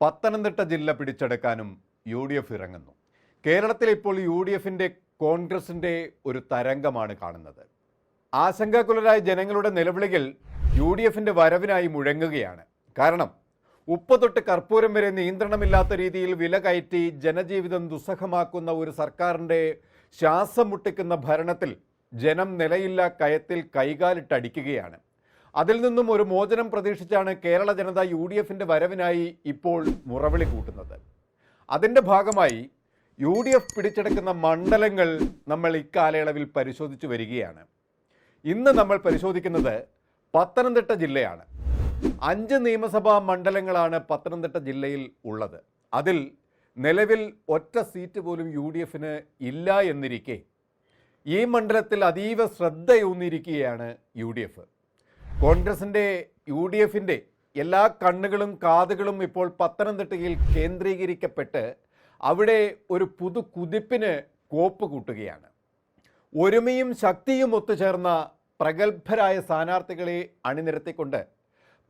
പത്തനംതിട്ട ജില്ല പിടിച്ചെടുക്കാനും UDF ഇറങ്ങുന്നു. കേരളത്തിൽ ഇപ്പോൾ UDFിൻ്റെ കോൺഗ്രസിൻ്റെ ഒരു തരംഗമാണ് കാണുന്നത്. ആശങ്കാകുലരായ ജനങ്ങളുടെ നിലവിളികൾ UDFിൻ്റെ വരവിനായി മുഴങ്ങുകയാണ്. കാരണം ഉപ്പ് തൊട്ട് കർപ്പൂരം വരെ നിയന്ത്രണമില്ലാത്ത രീതിയിൽ വില കയറ്റി ജനജീവിതം ദുസ്സഹമാക്കുന്ന ഒരു സർക്കാരിൻ്റെ ശ്വാസം മുട്ടിക്കുന്ന ഭരണത്തിൽ ജനം നിലയില്ലാ കയത്തിൽ കൈകാലിട്ടടിക്കുകയാണ്. അതിൽ നിന്നും ഒരു മോചനം പ്രതീക്ഷിച്ചാണ് കേരള ജനത UDFിൻ്റെ വരവിനായി ഇപ്പോൾ മുറവിളി കൂട്ടുന്നത്. അതിൻ്റെ ഭാഗമായി UDF പിടിച്ചെടുക്കുന്ന മണ്ഡലങ്ങൾ നമ്മൾ ഇക്കാലയളവിൽ പരിശോധിച്ചു വരികയാണ്. ഇന്ന് നമ്മൾ പരിശോധിക്കുന്നത് പത്തനംതിട്ട ജില്ലയാണ്. 5 നിയമസഭാ മണ്ഡലങ്ങളാണ് പത്തനംതിട്ട ജില്ലയിൽ ഉള്ളത്. അതിൽ നിലവിൽ ഒറ്റ സീറ്റ് പോലും UDFിന് ഇല്ല എന്നിരിക്കെ ഈ മണ്ഡലത്തിൽ അതീവ ശ്രദ്ധയൂന്നിരിക്കുകയാണ് UDF. കോൺഗ്രസിൻ്റെ UDFിൻ്റെ എല്ലാ കണ്ണുകളും കാതുകളും ഇപ്പോൾ പത്തനംതിട്ടയിൽ കേന്ദ്രീകരിക്കപ്പെട്ട് അവിടെ ഒരു പുതു കുതിപ്പിന് കോപ്പ് കൂട്ടുകയാണ്. ഒരുമയും ശക്തിയും ഒത്തുചേർന്ന പ്രഗത്ഭരായ സ്ഥാനാർത്ഥികളെ അണിനിരത്തിക്കൊണ്ട്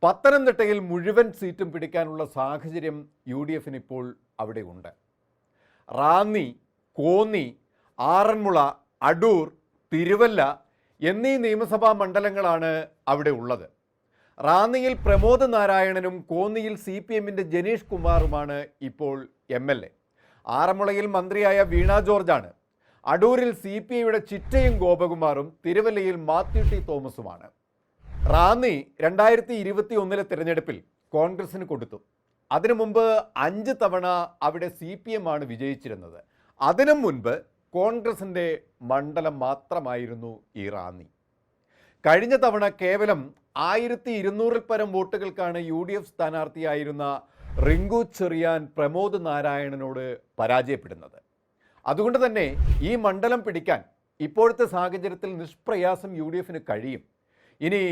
പത്തനംതിട്ടയിൽ മുഴുവൻ സീറ്റും പിടിക്കാനുള്ള സാഹചര്യം UDFിന് ഇപ്പോൾ അവിടെ ഉണ്ട്. റാന്നി, കോന്നി, ആറന്മുള, അടൂർ, തിരുവല്ല എന്നീ നിയമസഭാ മണ്ഡലങ്ങളാണ് അവിടെ ഉള്ളത്. റാന്നിയിൽ പ്രമോദ് നാരായണനും കോന്നിയിൽ CPMൻ്റെ ജനീഷ് കുമാറുമാണ് ഇപ്പോൾ MLA. ആറന്മുളയിൽ മന്ത്രിയായ വീണ ജോർജാണ്. അടൂരിൽ CPIയുടെ ചിറ്റയും ഗോപകുമാറും തിരുവല്ലയിൽ മാത്യു ടി തോമസുമാണ്. റാന്നി 2021 തിരഞ്ഞെടുപ്പിൽ കോൺഗ്രസിന് കൊടുത്തു. അതിനു മുമ്പ് 5 തവണ അവിടെ CPM ആണ് വിജയിച്ചിരുന്നത്. അതിനു മുൻപ് കോൺഗ്രസിൻ്റെ മണ്ഡലം മാത്രമായിരുന്നു ഈ റാന്നി. കഴിഞ്ഞ തവണ കേവലം 1200 പരം വോട്ടുകൾക്കാണ് UDF സ്ഥാനാർത്ഥിയായിരുന്ന റിങ്കു ചെറിയാൻ പ്രമോദ് നാരായണനോട് പരാജയപ്പെടുന്നത്. അതുകൊണ്ട് തന്നെ ഈ മണ്ഡലം പിടിക്കാൻ ഇപ്പോഴത്തെ സാഹചര്യത്തിൽ നിഷ്പ്രയാസം UDFിന് കഴിയും. ഇനി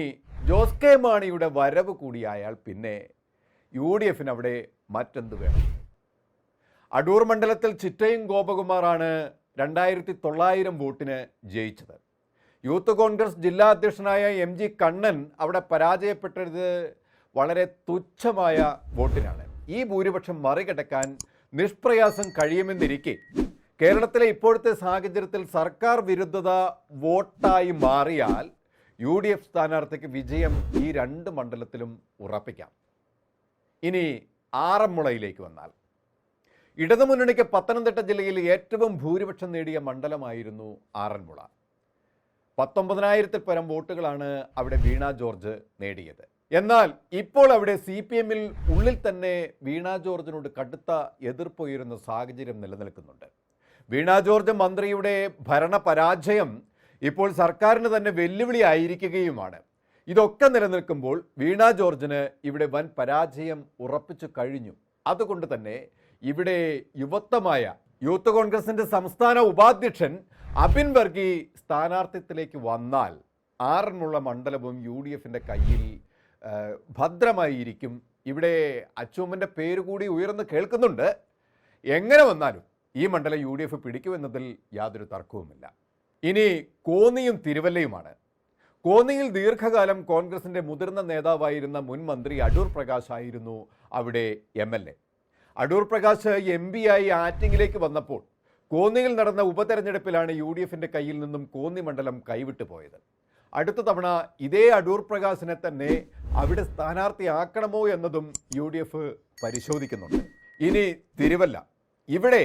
ജോസ് കെ മാണിയുടെ വരവ് കൂടിയായാൽ പിന്നെ UDFിന് അവിടെ മറ്റെന്ത് വേണം? അടൂർ മണ്ഡലത്തിൽ ചിറ്റയും ഗോപകുമാറാണ് 2900 വോട്ടിന് ജയിച്ചത്. യൂത്ത് കോൺഗ്രസ് ജില്ലാ അധ്യക്ഷനായ MG കണ്ണൻ അവിടെ പരാജയപ്പെട്ടത് വളരെ തുച്ഛമായ വോട്ടിനാണ്. ഈ ഭൂരിപക്ഷം മറികടക്കാൻ നിഷ്പ്രയാസം കഴിയുമെന്നിരിക്കെ കേരളത്തിലെ ഇപ്പോഴത്തെ സാഹചര്യത്തിൽ സർക്കാർ വിരുദ്ധത വോട്ടായി മാറിയാൽ UDF സ്ഥാനാർത്ഥിക്ക് വിജയം ഈ 2 മണ്ഡലത്തിലും ഉറപ്പിക്കാം. ഇനി ആറന്മുളയിലേക്ക് വന്നാൽ ഇടതുമുന്നണിക്ക് പത്തനംതിട്ട ജില്ലയിൽ ഏറ്റവും ഭൂരിപക്ഷം നേടിയ മണ്ഡലമായിരുന്നു ആറന്മുള. 19,000 പരം വോട്ടുകളാണ് അവിടെ വീണ ജോർജ് നേടിയത്. എന്നാൽ ഇപ്പോൾ അവിടെ CPMൽ ഉള്ളിൽ തന്നെ വീണ ജോർജിനോട് കടുത്ത എതിർപ്പുയരുന്ന സാഹചര്യം നിലനിൽക്കുന്നുണ്ട്. വീണ ജോർജ് മന്ത്രിയുടെ ഭരണപരാജയം ഇപ്പോൾ സർക്കാരിന് തന്നെ വെല്ലുവിളിയായിരിക്കുകയുമാണ്. ഇതൊക്കെ നിലനിൽക്കുമ്പോൾ വീണ ജോർജിന് ഇവിടെ വൻ പരാജയം ഉറപ്പിച്ചു കഴിഞ്ഞു. അതുകൊണ്ട് തന്നെ ഇവിടെ യുവത്വമായ യൂത്ത് കോൺഗ്രസിൻ്റെ സംസ്ഥാന ഉപാധ്യക്ഷൻ അബിൻ വർഗി സ്ഥാനാർത്ഥിത്വത്തിലേക്ക് വന്നാൽ ആറന്മുള മണ്ഡലവും UDFിൻ്റെ കയ്യിൽ ഭദ്രമായിരിക്കും. ഇവിടെ അച്ചൂമ്മൻ്റെ പേര് കൂടി ഉയർന്ന് കേൾക്കുന്നുണ്ട്. എങ്ങനെ വന്നാലും ഈ മണ്ഡലം UDF പിടിക്കുമെന്നതിൽ യാതൊരു തർക്കവുമില്ല. ഇനി കോന്നിയും തിരുവല്ലയുമാണ്. കോന്നിയിൽ ദീർഘകാലം കോൺഗ്രസിൻ്റെ മുതിർന്ന നേതാവായിരുന്ന മുൻ മന്ത്രി അടൂർ പ്രകാശ് ആയിരുന്നു അവിടെ MLA. അടൂർ പ്രകാശ് MP ആയി ആറ്റിങ്ങിലേക്ക് വന്നപ്പോൾ കോന്നിയിൽ നടന്ന ഉപതെരഞ്ഞെടുപ്പിലാണ് UDFിൻ്റെ കയ്യിൽ നിന്നും കോന്നി മണ്ഡലം കൈവിട്ടു പോയത്. അടുത്ത തവണ ഇതേ അടൂർ പ്രകാശിനെ തന്നെ അവിടെ സ്ഥാനാർത്ഥിയാക്കണമോ എന്നതും UDF പരിശോധിക്കുന്നുണ്ട്. ഇനി തിരുവല്ല. ഇവിടെ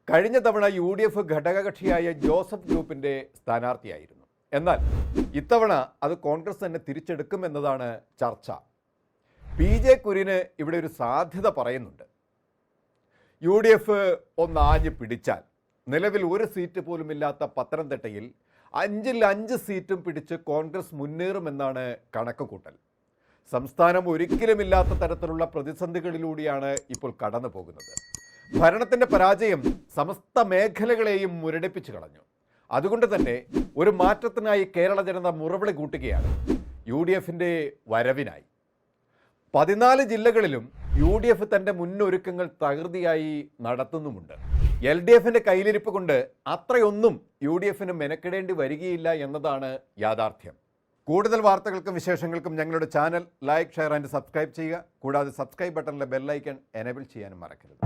കഴിഞ്ഞ തവണ UDF ഘടകകക്ഷിയായ ജോസഫ് ഗ്രൂപ്പിൻ്റെ സ്ഥാനാർത്ഥിയായിരുന്നു. എന്നാൽ ഇത്തവണ അത് കോൺഗ്രസ് തന്നെ തിരിച്ചെടുക്കുമെന്നതാണ് ചർച്ച. PJ കുര്യന് ഇവിടെ ഒരു സാധ്യത പറയുന്നുണ്ട്. UDF ഒന്നാഞ്ഞ് പിടിച്ചാൽ നിലവിൽ ഒരു സീറ്റ് പോലും ഇല്ലാത്ത പത്തനംതിട്ടയിൽ 5ൽ 5 സീറ്റും പിടിച്ച് കോൺഗ്രസ് മുന്നേറുമെന്നാണ് കണക്കുകൂട്ടൽ. സംസ്ഥാനം ഒരിക്കലുമില്ലാത്ത തരത്തിലുള്ള പ്രതിസന്ധികളിലൂടെയാണ് ഇപ്പോൾ കടന്നു പോകുന്നത്. ഭരണത്തിൻ്റെ പരാജയം സമസ്ത മേഖലകളെയും മുരടിപ്പിച്ചു കളഞ്ഞു. അതുകൊണ്ട് തന്നെ ഒരു മാറ്റത്തിനായി കേരള ജനത മുറവിളി കൂട്ടുകയാണ് UDFിൻ്റെ വരവിനായി. 14 ജില്ലകളിലും UDF തൻ്റെ മുന്നൊരുക്കങ്ങൾ തകൃതിയായി നടത്തുന്നുമുണ്ട്. LDFിൻ്റെ കയ്യിലിരിപ്പ് കൊണ്ട് അത്രയൊന്നും UDFിന് മെനക്കെടേണ്ടി വരികയില്ല എന്നതാണ് യാഥാർത്ഥ്യം. കൂടുതൽ വാർത്തകൾക്കും വിശേഷങ്ങൾക്കും ഞങ്ങളുടെ channel like, share and subscribe ചെയ്യുക. കൂടാതെ സബ്സ്ക്രൈബ് ബട്ടണിലെ ബെൽ ഐക്കൺ എനേബിൾ ചെയ്യാനും മറക്കരുത്.